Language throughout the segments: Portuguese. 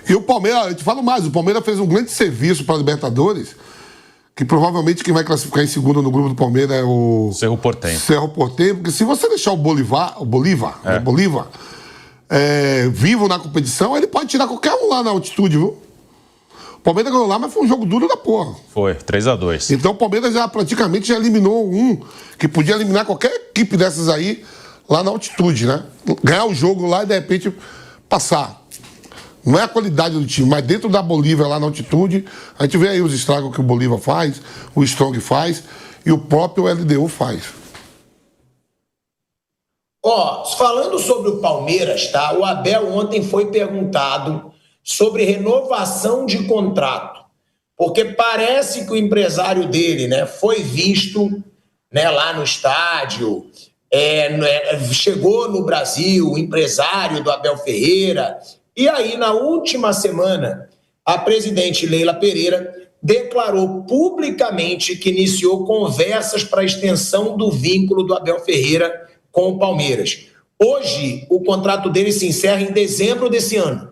E o Palmeiras, eu te falo mais, o Palmeiras fez um grande serviço para a Libertadores, que provavelmente quem vai classificar em segundo no grupo do Palmeiras é o Cerro Porteño. Cerro Porteño, porque se você deixar o Bolívar vivo na competição, ele pode tirar qualquer um lá na altitude, viu? O Palmeiras ganhou lá, mas foi um jogo duro da porra. Foi, 3-2. Então o Palmeiras praticamente já eliminou um que podia eliminar qualquer equipe dessas aí lá na altitude, né? Ganhar o jogo lá e de repente passar. Não é a qualidade do time, mas dentro da Bolívia, lá na altitude, a gente vê aí os estragos que o Bolívar faz, o Strong faz e o próprio LDU faz. Falando sobre o Palmeiras, tá? O Abel ontem foi perguntado sobre renovação de contrato, porque parece que o empresário dele, né, foi visto, né, lá no estádio, chegou no Brasil, o empresário do Abel Ferreira, e aí na última semana a presidente Leila Pereira declarou publicamente que iniciou conversas para a extensão do vínculo do Abel Ferreira com o Palmeiras. Hoje o contrato dele se encerra em dezembro desse ano.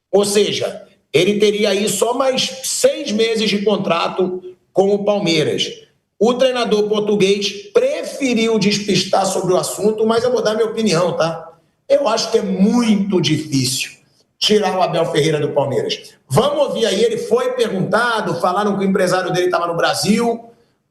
Ou seja, ele teria aí só mais 6 meses de contrato com o Palmeiras. O treinador português preferiu despistar sobre o assunto, mas eu vou dar minha opinião, tá? Eu acho que é muito difícil tirar o Abel Ferreira do Palmeiras. Vamos ouvir aí, ele foi perguntado, falaram que o empresário dele estava no Brasil,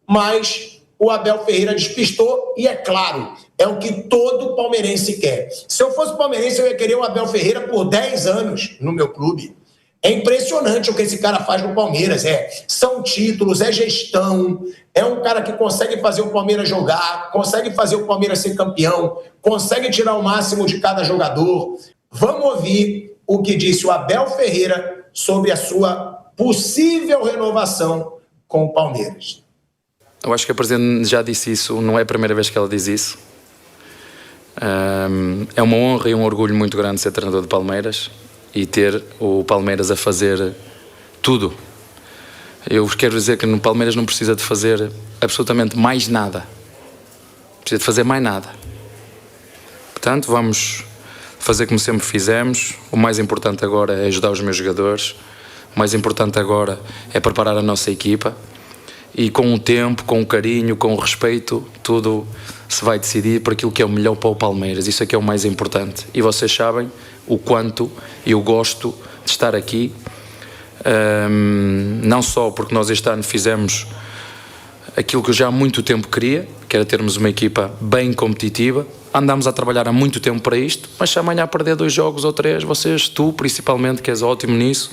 mas o Abel Ferreira despistou e, é claro, é o que todo palmeirense quer. Se eu fosse palmeirense, eu ia querer o Abel Ferreira por 10 anos no meu clube. É impressionante o que esse cara faz no Palmeiras. São títulos, é gestão, é um cara que consegue fazer o Palmeiras jogar, consegue fazer o Palmeiras ser campeão, consegue tirar o máximo de cada jogador. Vamos ouvir o que disse o Abel Ferreira sobre a sua possível renovação com o Palmeiras. Eu acho que a Presidente já disse isso, não é a primeira vez que ela diz isso. É uma honra e um orgulho muito grande ser treinador de Palmeiras e ter o Palmeiras a fazer tudo. Eu quero dizer que no Palmeiras não precisa de fazer absolutamente mais nada. Precisa de fazer mais nada. Portanto, vamos fazer como sempre fizemos. O mais importante agora é ajudar os meus jogadores. O mais importante agora é preparar a nossa equipa. E com o tempo, com o carinho, com o respeito, tudo se vai decidir por aquilo que é o melhor para o Palmeiras. Isso é que é o mais importante. E vocês sabem o quanto eu gosto de estar aqui. Não só porque nós este ano fizemos aquilo que eu já há muito tempo queria, que era termos uma equipa bem competitiva. Andámos a trabalhar há muito tempo para isto, mas se amanhã perder 2 jogos ou 3, tu principalmente, que és ótimo nisso,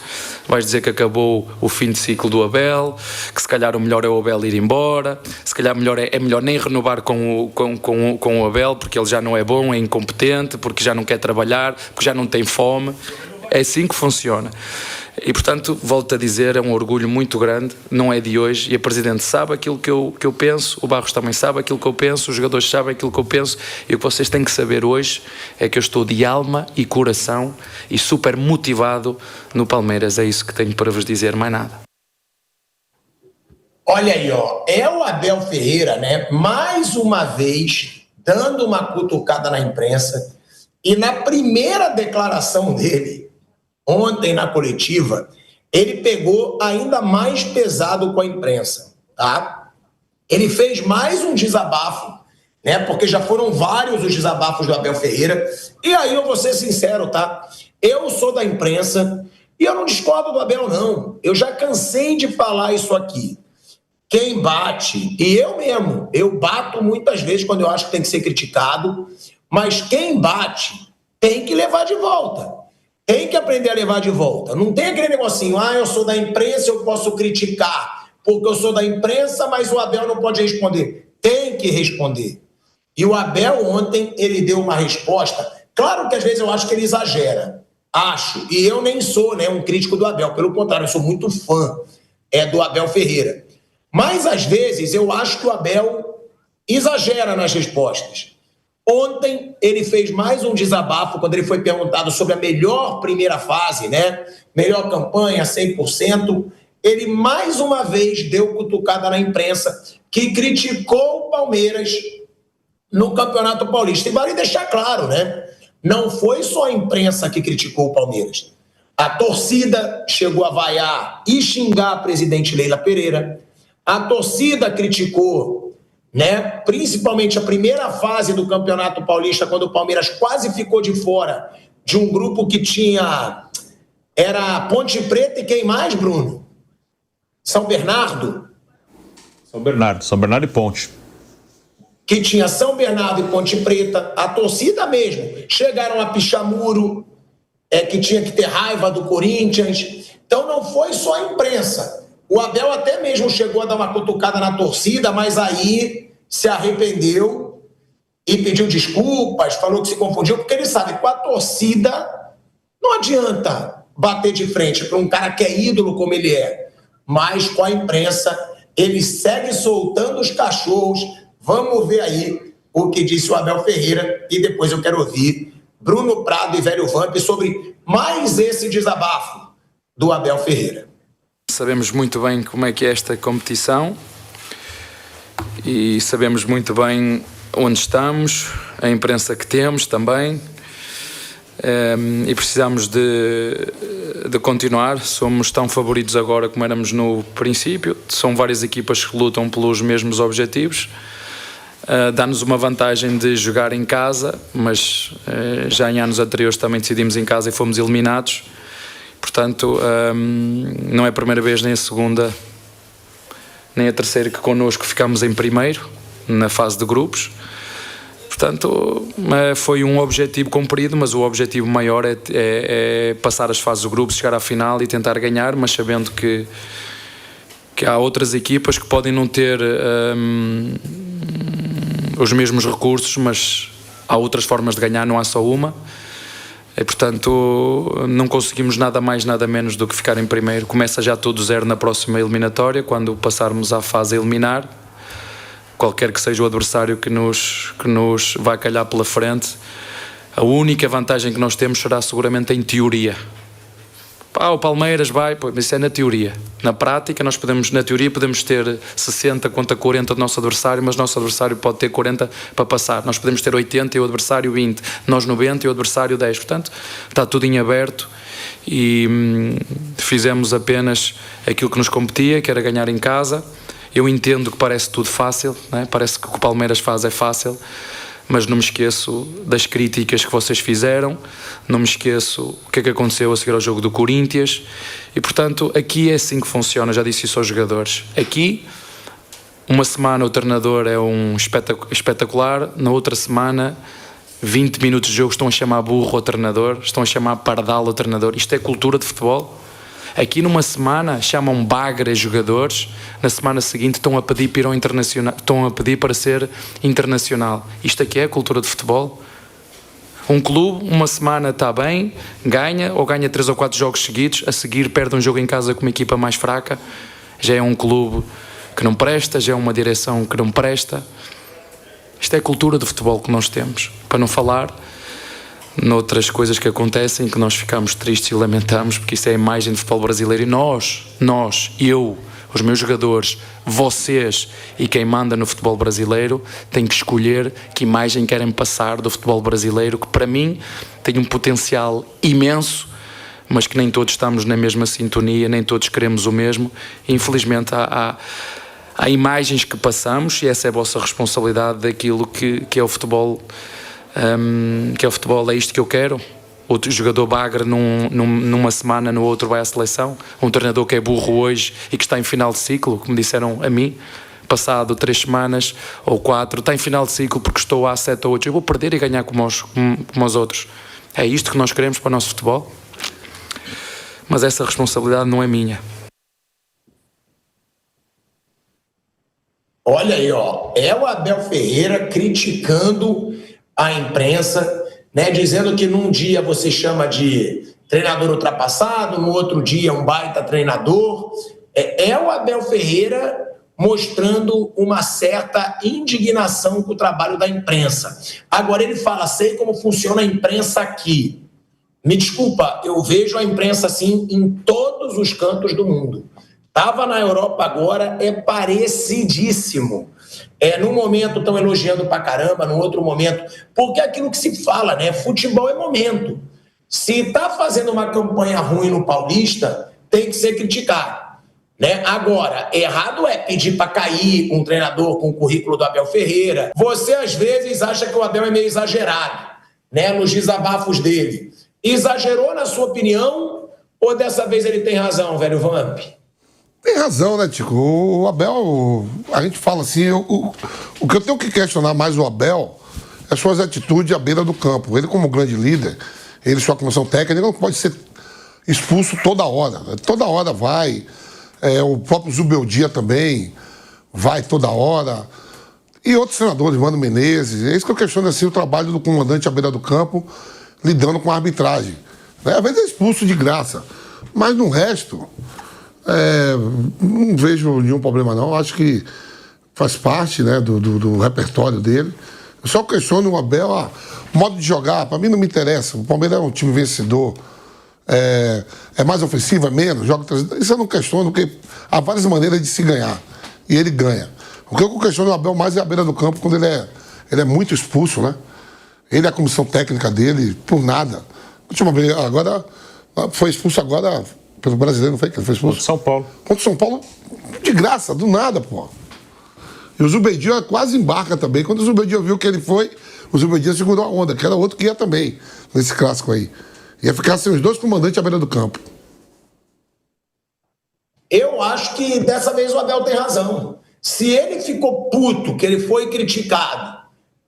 vais dizer que acabou o fim de ciclo do Abel, que se calhar o melhor é o Abel ir embora, se calhar é melhor nem renovar com o Abel, porque ele já não é bom, é incompetente, porque já não quer trabalhar, porque já não tem fome. É assim que funciona. E, portanto, volto a dizer, é um orgulho muito grande, não é de hoje, e a Presidente sabe aquilo que eu penso, o Barros também sabe aquilo que eu penso, os jogadores sabem aquilo que eu penso, e o que vocês têm que saber hoje é que eu estou de alma e coração e super motivado no Palmeiras. É isso que tenho para vos dizer, mais nada. Olha aí, é o Abel Ferreira, né, mais uma vez, dando uma cutucada na imprensa, e na primeira declaração dele, ontem na coletiva, ele pegou ainda mais pesado com a imprensa, tá? Ele fez mais um desabafo, né? Porque já foram vários os desabafos do Abel Ferreira. E aí eu vou ser sincero, tá? Eu sou da imprensa e eu não discordo do Abel, não. Eu já cansei de falar isso aqui. Quem bate, e eu mesmo, eu bato muitas vezes quando eu acho que tem que ser criticado, mas quem bate tem que levar de volta. Tem que aprender a levar de volta. Não tem aquele negocinho, eu sou da imprensa, eu posso criticar, porque eu sou da imprensa, mas o Abel não pode responder. Tem que responder. E o Abel ontem, ele deu uma resposta. Claro que às vezes eu acho que ele exagera. Acho. E eu nem sou, né, um crítico do Abel. Pelo contrário, eu sou muito fã do Abel Ferreira. Mas às vezes eu acho que o Abel exagera nas respostas. Ontem ele fez mais um desabafo quando ele foi perguntado sobre a melhor primeira fase, né? Melhor campanha, 100%. Ele mais uma vez deu cutucada na imprensa que criticou o Palmeiras no Campeonato Paulista. E vale deixar claro, né? Não foi só a imprensa que criticou o Palmeiras. A torcida chegou a vaiar e xingar a presidente Leila Pereira. A torcida criticou, né, principalmente a primeira fase do Campeonato Paulista, quando o Palmeiras quase ficou de fora de um grupo que tinha... Era Ponte Preta e quem mais, Bruno? São Bernardo? São Bernardo e Ponte. Que tinha São Bernardo e Ponte Preta. A torcida mesmo. Chegaram a pichar muro, que tinha que ter raiva do Corinthians. Então não foi só a imprensa. O Abel até mesmo chegou a dar uma cutucada na torcida, mas aí se arrependeu e pediu desculpas, falou que se confundiu, porque ele sabe que com a torcida não adianta bater de frente para um cara que é ídolo como ele é. Mas com a imprensa, ele segue soltando os cachorros. Vamos ver aí o que disse o Abel Ferreira e depois eu quero ouvir Bruno Prado e Velho Vamp sobre mais esse desabafo do Abel Ferreira. Sabemos muito bem como é que é esta competição e sabemos muito bem onde estamos, a imprensa que temos também, e precisamos de continuar. Somos tão favoritos agora como éramos no princípio. São várias equipas que lutam pelos mesmos objetivos. Dá-nos uma vantagem de jogar em casa, mas já em anos anteriores também decidimos em casa e fomos eliminados. Portanto, não é a primeira vez, nem a segunda, nem a terceira que connosco ficamos em primeiro na fase de grupos. Portanto, foi um objetivo cumprido, mas o objetivo maior é passar as fases do grupo, chegar à final e tentar ganhar, mas sabendo que há outras equipas que podem não ter os mesmos recursos, mas há outras formas de ganhar, não há só uma. E, portanto, não conseguimos nada mais, nada menos do que ficar em primeiro. Começa já tudo zero na próxima eliminatória, quando passarmos à fase a eliminar. Qualquer que seja o adversário que nos vai calhar pela frente, a única vantagem que nós temos será seguramente em teoria. O Palmeiras vai, mas isso é na teoria. Na prática, na teoria podemos ter 60 contra 40 do nosso adversário, mas o nosso adversário pode ter 40 para passar. Nós podemos ter 80 e o adversário 20, nós 90 e o adversário 10. Portanto, está tudo em aberto e fizemos apenas aquilo que nos competia, que era ganhar em casa. Eu entendo que parece tudo fácil, né? Parece que o que o Palmeiras faz é fácil, mas não me esqueço das críticas que vocês fizeram, não me esqueço o que é que aconteceu a seguir ao jogo do Corinthians e, portanto, aqui é assim que funciona, já disse isso aos jogadores. Aqui, uma semana o treinador é um espetacular, na outra semana, 20 minutos de jogo estão a chamar burro ao treinador, estão a chamar pardal ao treinador. Isto é cultura de futebol. Aqui numa semana chamam bagre a jogadores, na semana seguinte estão a pedir para ir ao internacional, estão a pedir para ser internacional. Isto aqui é a cultura de futebol. Um clube, uma semana está bem, ganha 3 ou 4 jogos seguidos, a seguir perde um jogo em casa com uma equipa mais fraca, já é um clube que não presta, já é uma direção que não presta. Isto é a cultura de futebol que nós temos, para não falar noutras coisas que acontecem que nós ficamos tristes e lamentamos, porque isso é a imagem do futebol brasileiro e nós, eu, os meus jogadores, vocês e quem manda no futebol brasileiro têm que escolher que imagem querem passar do futebol brasileiro, que para mim tem um potencial imenso, mas que nem todos estamos na mesma sintonia, nem todos queremos o mesmo. Infelizmente há imagens que passamos e essa é a vossa responsabilidade daquilo que é o futebol. Que é o futebol, é isto que eu quero. Outro jogador bagre numa semana, no outro vai à seleção. Um treinador que é burro hoje e que está em final de ciclo, como disseram a mim, passado 3 semanas ou 4, está em final de ciclo porque estou há 7 ou 8, eu vou perder e ganhar como os outros. É isto que nós queremos para o nosso futebol? Mas essa responsabilidade não é minha. Olha aí, é o Abel Ferreira criticando a imprensa, né, dizendo que num dia você chama de treinador ultrapassado, no outro dia um baita treinador. É o Abel Ferreira mostrando uma certa indignação com o trabalho da imprensa. Agora ele fala, sei como funciona a imprensa aqui. Me desculpa, eu vejo a imprensa assim em todos os cantos do mundo. Estava na Europa agora, é parecidíssimo. Num momento estão elogiando pra caramba, no outro momento... Porque é aquilo que se fala, né? Futebol é momento. Se está fazendo uma campanha ruim no Paulista, tem que ser criticado. Né? Agora, errado é pedir para cair um treinador com o currículo do Abel Ferreira. Você, às vezes, acha que o Abel é meio exagerado, né, nos desabafos dele. Exagerou, na sua opinião, ou dessa vez ele tem razão, velho Vamp? Tem razão, né, Tico? O Abel, a gente fala assim, o que eu tenho que questionar mais o Abel é suas atitudes à beira do campo. Ele, como grande líder, ele, sua comissão técnica, não pode ser expulso toda hora. Toda hora vai. O próprio Zubeldia também vai toda hora. E outros treinadores, Mano Menezes. É isso que eu questiono, assim, o trabalho do comandante à beira do campo, lidando com a arbitragem. Às vezes é expulso de graça. Mas no resto, não vejo nenhum problema, não. Acho que faz parte, né, do repertório dele. Eu só questiono o Abel, modo de jogar, para mim não me interessa. O Palmeiras é um time vencedor. É mais ofensivo, é menos, joga. Isso eu não questiono, porque há várias maneiras de se ganhar. E ele ganha. O que eu questiono o Abel mais é a beira do campo, quando ele é muito expulso, né? Ele é a comissão técnica dele, por nada. Última vez, agora, foi expulso agora pelo brasileiro, não foi? Que ele foi expulso? Contra São Paulo. Contra São Paulo, de graça, do nada, pô. E o Zubeldia quase embarca também. Quando o Zubeldia viu que ele foi, o Zubeldia segurou a onda, que era outro que ia também, nesse clássico aí. Ia ficar sem os dois comandantes à beira do campo. Eu acho que dessa vez o Abel tem razão. Se ele ficou puto, que ele foi criticado,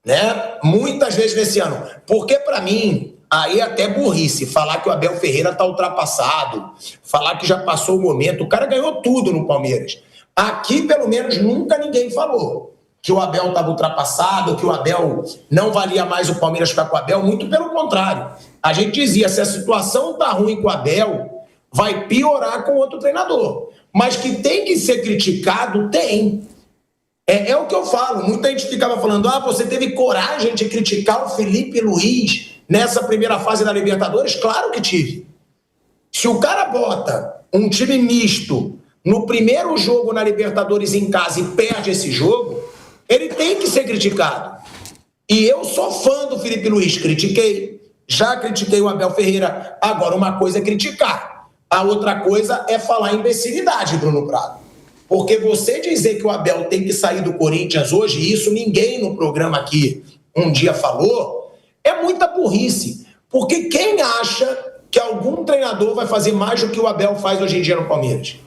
né, muitas vezes nesse ano, porque para mim, aí é até burrice, falar que o Abel Ferreira está ultrapassado, falar que já passou o momento, o cara ganhou tudo no Palmeiras. Aqui, pelo menos, nunca ninguém falou que o Abel estava ultrapassado, que o Abel não valia mais o Palmeiras ficar com o Abel, muito pelo contrário. A gente dizia, se a situação está ruim com o Abel, vai piorar com outro treinador. Mas que tem que ser criticado, tem. É o que eu falo. Muita gente ficava falando, você teve coragem de criticar o Felipe Luiz nessa primeira fase da Libertadores? Claro que tive. Se o cara bota um time misto no primeiro jogo na Libertadores em casa e perde esse jogo, ele tem que ser criticado. E eu sou fã do Felipe Luiz, já critiquei o Abel Ferreira. Agora, uma coisa é criticar, a outra coisa é falar imbecilidade, Bruno Prado. Porque você dizer que o Abel tem que sair do Corinthians hoje, e isso ninguém no programa aqui um dia falou, é muita burrice. Porque quem acha que algum treinador vai fazer mais do que o Abel faz hoje em dia no Palmeiras?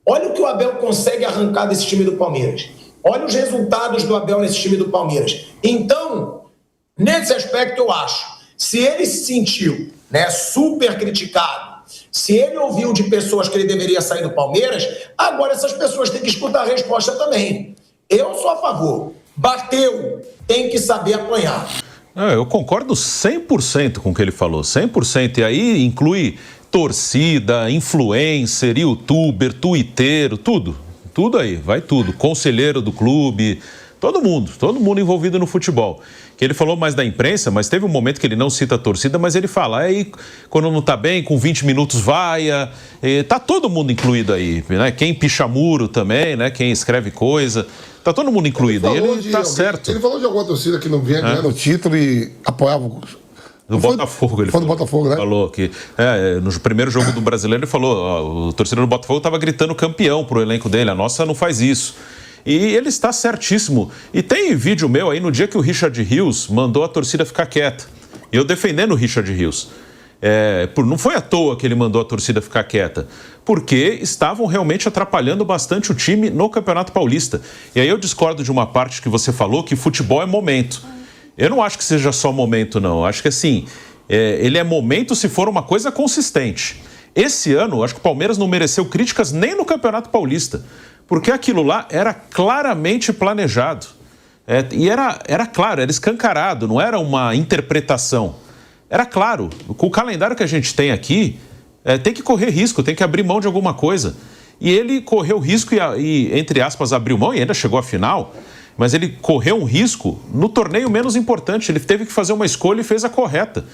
Olha o que o Abel consegue arrancar desse time do Palmeiras. Olha os resultados do Abel nesse time do Palmeiras. Então, nesse aspecto eu acho, se ele se sentiu, né, super criticado, se ele ouviu de pessoas que ele deveria sair do Palmeiras, agora essas pessoas têm que escutar a resposta também. Eu sou a favor. Bateu, tem que saber apanhar. Eu concordo 100% com o que ele falou, 100%. E aí inclui torcida, influencer, youtuber, twitteiro, tudo. Tudo aí, vai tudo. Conselheiro do clube, todo mundo envolvido no futebol. Que ele falou mais da imprensa, mas teve um momento que ele não cita a torcida, mas ele fala, aí quando não tá bem, com 20 minutos vaia, tá todo mundo incluído aí, né? Quem picha muro também, né? Quem escreve coisa, tá todo mundo incluído, e ele tá certo. Ele falou de alguma torcida que não vinha ganhando o título e apoiava do Botafogo, ele falou. Do Botafogo, né? Falou que no primeiro jogo do Brasileiro ele falou, o torcedor do Botafogo estava gritando campeão pro elenco dele, a nossa não faz isso. E ele está certíssimo. E tem vídeo meu aí no dia que o Richard Rios mandou a torcida ficar quieta. E eu defendendo o Richard Rios. Não foi à toa que ele mandou a torcida ficar quieta, porque estavam realmente atrapalhando bastante o time no Campeonato Paulista. E aí eu discordo de uma parte que você falou, que futebol é momento. Eu não acho que seja só momento, não. Acho que assim, ele é momento se for uma coisa consistente. Esse ano, acho que o Palmeiras não mereceu críticas nem no Campeonato Paulista, porque aquilo lá era claramente planejado. E era claro, era escancarado, não era uma interpretação. Era claro, com o calendário que a gente tem aqui, tem que correr risco, tem que abrir mão de alguma coisa. E ele correu risco e, entre aspas, abriu mão e ainda chegou à final, mas ele correu um risco no torneio menos importante. Ele teve que fazer uma escolha e fez a correta.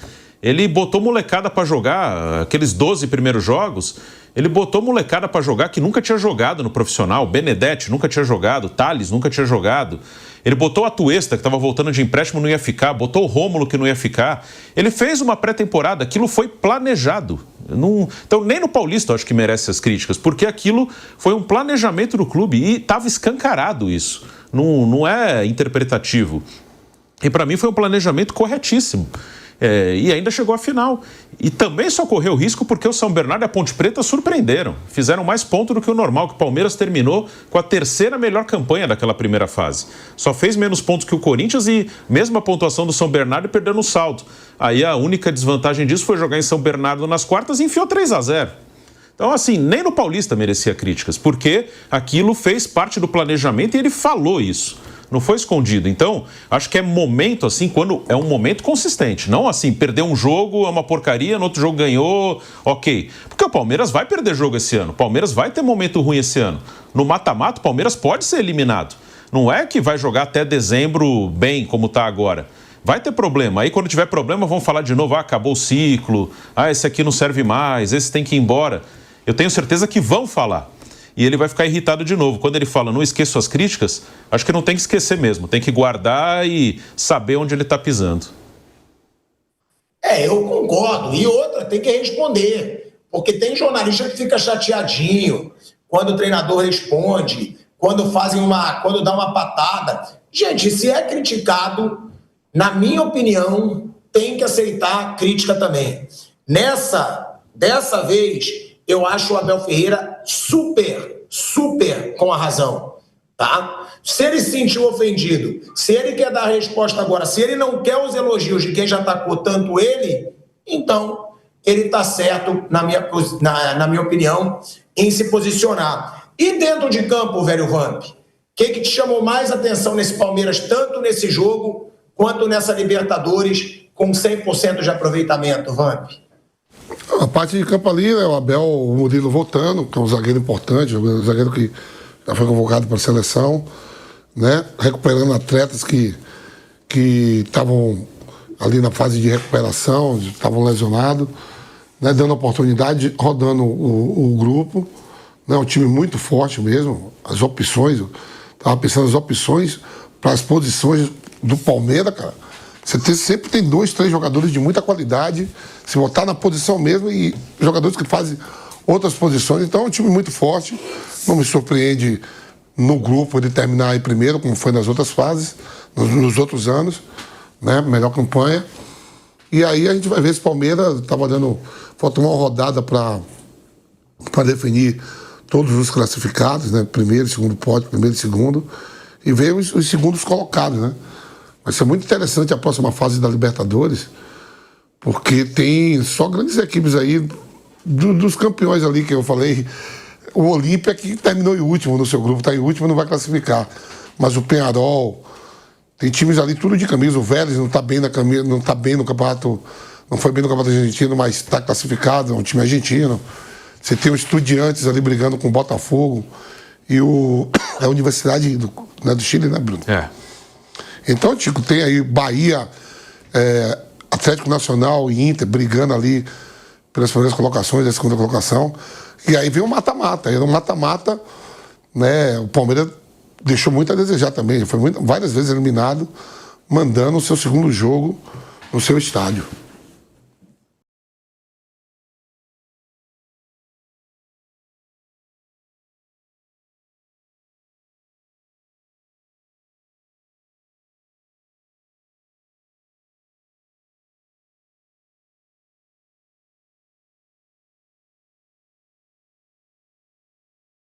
Ele botou molecada para jogar aqueles 12 primeiros jogos Ele botou molecada para jogar que nunca tinha jogado no profissional. Benedetti nunca tinha jogado, Thales nunca tinha jogado. Ele botou a Atuesta, que estava voltando de empréstimo, não ia ficar. Botou o Rômulo, que não ia ficar. Ele fez uma pré-temporada, aquilo foi planejado. Então, nem no Paulista eu acho que merece as críticas, porque aquilo foi um planejamento do clube e estava escancarado isso. Não é interpretativo. E para mim foi um planejamento corretíssimo. E ainda chegou à final. E também só correu risco porque o São Bernardo e a Ponte Preta surpreenderam. Fizeram mais pontos do que o normal, que o Palmeiras terminou com a terceira melhor campanha daquela primeira fase. Só fez menos pontos que o Corinthians e mesmo a pontuação do São Bernardo perdendo o saldo. Aí a única desvantagem disso foi jogar em São Bernardo nas quartas e enfiou 3-0. Então, assim, nem no Paulista merecia críticas, porque aquilo fez parte do planejamento e ele falou isso. Não foi escondido. Então, acho que é momento, assim, quando é um momento consistente. Não assim, perder um jogo é uma porcaria, no outro jogo ganhou, ok. Porque o Palmeiras vai perder jogo esse ano. O Palmeiras vai ter momento ruim esse ano. No mata-mata, o Palmeiras pode ser eliminado. Não é que vai jogar até dezembro bem, como está agora. Vai ter problema. Aí, quando tiver problema, vão falar de novo, acabou o ciclo, esse aqui não serve mais, esse tem que ir embora. Eu tenho certeza que vão falar. E ele vai ficar irritado de novo. Quando ele fala, não esqueço as críticas, acho que não tem que esquecer mesmo. Tem que guardar e saber onde ele está pisando. Eu concordo. E outra, tem que responder. Porque tem jornalista que fica chateadinho quando o treinador responde, quando dá uma patada. Gente, se é criticado, na minha opinião, tem que aceitar a crítica também. Dessa vez, eu acho o Abel Ferreira super com a razão, tá? Se ele se sentiu ofendido, se ele quer dar a resposta agora, se ele não quer os elogios de quem já atacou tanto ele, então ele está certo, na minha opinião, em se posicionar. E dentro de campo, velho Vamp, o que te chamou mais atenção nesse Palmeiras, tanto nesse jogo quanto nessa Libertadores, com 100% de aproveitamento, Vamp? A parte de campo ali, né, o Abel, o Murilo voltando, que é um zagueiro importante, um zagueiro que já foi convocado para a seleção, né, recuperando atletas que estavam ali na fase de recuperação, estavam lesionados, né, dando oportunidade, rodando o grupo, né, um time muito forte mesmo, as opções, eu estava pensando nas opções para as posições do Palmeiras, cara. Sempre tem 2, 3 jogadores de muita qualidade, se botar na posição mesmo, e jogadores que fazem outras posições. Então é um time muito forte. Não me surpreende no grupo ele terminar aí primeiro, como foi nas outras fases, nos outros anos, né? Melhor campanha. E aí a gente vai ver se o Palmeiras estava dando. Falta uma rodada para definir todos os classificados, né? Primeiro, segundo pódio, primeiro e segundo, e ver os segundos colocados, né? Vai ser muito interessante a próxima fase da Libertadores, porque tem só grandes equipes aí, dos campeões ali que eu falei. O Olímpia, que terminou em último no seu grupo, está em último, não vai classificar. Mas o Peñarol, tem times ali tudo de camisa. O Vélez não está bem não tá bem no campeonato, não foi bem no campeonato argentino, mas está classificado, é um time argentino. Você tem o Estudiantes ali brigando com o Botafogo e a Universidade do Chile, né, Bruno? Então, Tico, tem aí Bahia, Atlético Nacional e Inter brigando ali pelas primeiras colocações, da segunda colocação. E aí vem o mata-mata. Aí no mata-mata, né, o Palmeiras deixou muito a desejar também. Foi várias vezes eliminado, mandando o seu segundo jogo no seu estádio.